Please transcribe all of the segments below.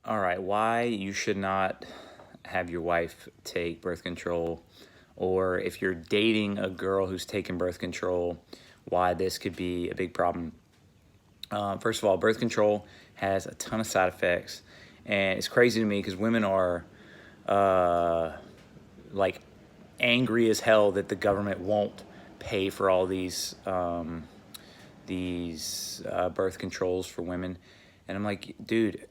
All right, why you should not have your wife take birth control, or if you're dating a girl who's taking birth control, why this could be a big problem. First of all, birth control has a ton of side effects, and it's crazy to me because women are uh, like angry as hell that the government won't pay for all these birth controls for women, and I'm like, dude,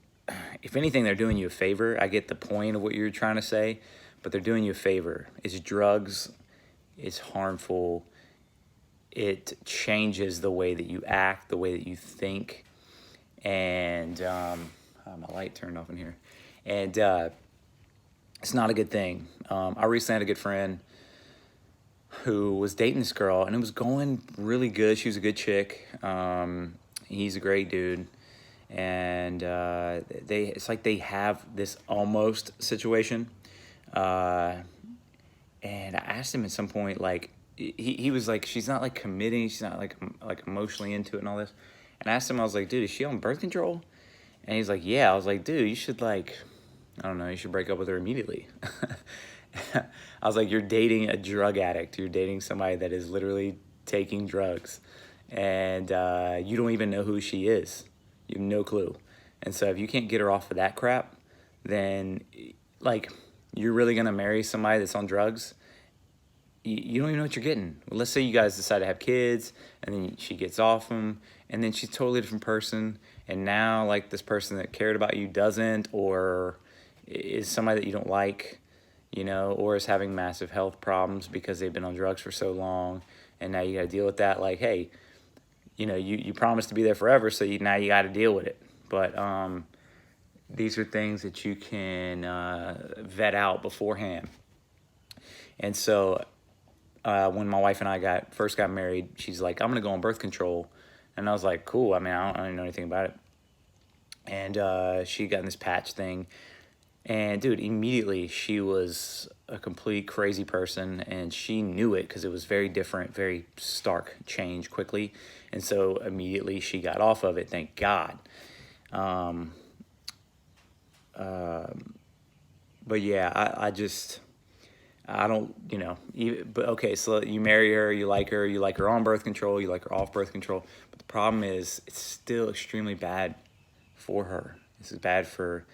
if anything, they're doing you a favor. I get the point of what you're trying to say, but they're doing you a favor. It's drugs. It's harmful. It changes the way that you act, the way that you think, and my light turned off in here, and it's not a good thing. I recently had a good friend who was dating this girl, and it was going really good. She was a good chick. He's a great dude, and it's like they have this almost situation. Uh, and I asked him at some point, like he was like, she's not like committing, she's not like emotionally into it and all this. And I asked him, I was like, dude, is she on birth control? And he's like, yeah. I was like, dude, you should like, I don't know, you should break up with her immediately. I was like, you're dating a drug addict. You're dating somebody that is literally taking drugs, and you don't even know who she is. You have no clue. And so if you can't get her off of that crap, then like you're really gonna marry somebody that's on drugs. You don't even know what you're getting. Well, let's say you guys decide to have kids, and then she gets off them, and then she's a totally different person, and now like this person that cared about you doesn't, or is somebody that you don't like, or is having massive health problems because they've been on drugs for so long, and now you got to deal with that. Like, hey, you promised to be there forever, so now you got to deal with it. But these are things that you can vet out beforehand. And so when my wife and I first got married, she's like, I'm gonna go on birth control, and I was like, cool. I mean, I don't know anything about it. And she got in this patch thing, and dude, immediately she was a complete crazy person, and she knew it because it was very different, very stark change quickly, and so immediately she got off of it. Thank God. Um, but yeah, I don't, but okay, so you marry her, you like her on birth control, you like her off birth control. But the problem is, it's still extremely bad for her. This is bad for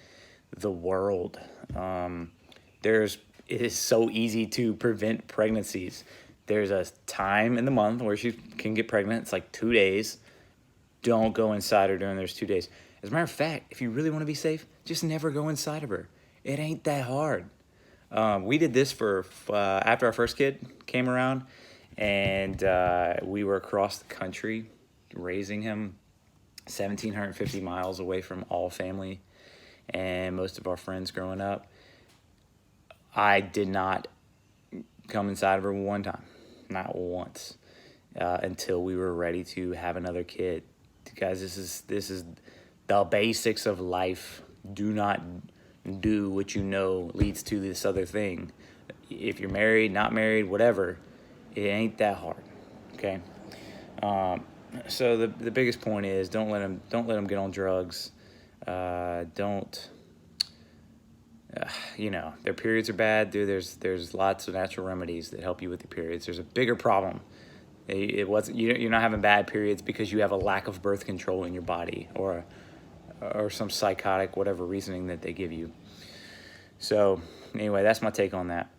the world. Um, it is so easy to prevent pregnancies. There's a time in the month where she can get pregnant. It's like 2 days. Don't go inside her during those 2 days. As a matter of fact, if you really want to be safe, just never go inside of her. It ain't that hard. We did this for after our first kid came around, and we were across the country raising him, 1,750 miles away from all family and most of our friends growing up. I did not come inside of her one time, not once, until we were ready to have another kid. Guys, this is the basics of life. Do not do what you know leads to this other thing. If you're married, not married, whatever, it ain't that hard. Okay. So the biggest point is don't let them get on drugs. Don't their periods are bad, dude. There's lots of natural remedies that help you with your periods. There's a bigger problem. It wasn't you're not having bad periods because you have a lack of birth control in your body, or some psychotic whatever reasoning that they give you. So anyway, that's my take on that.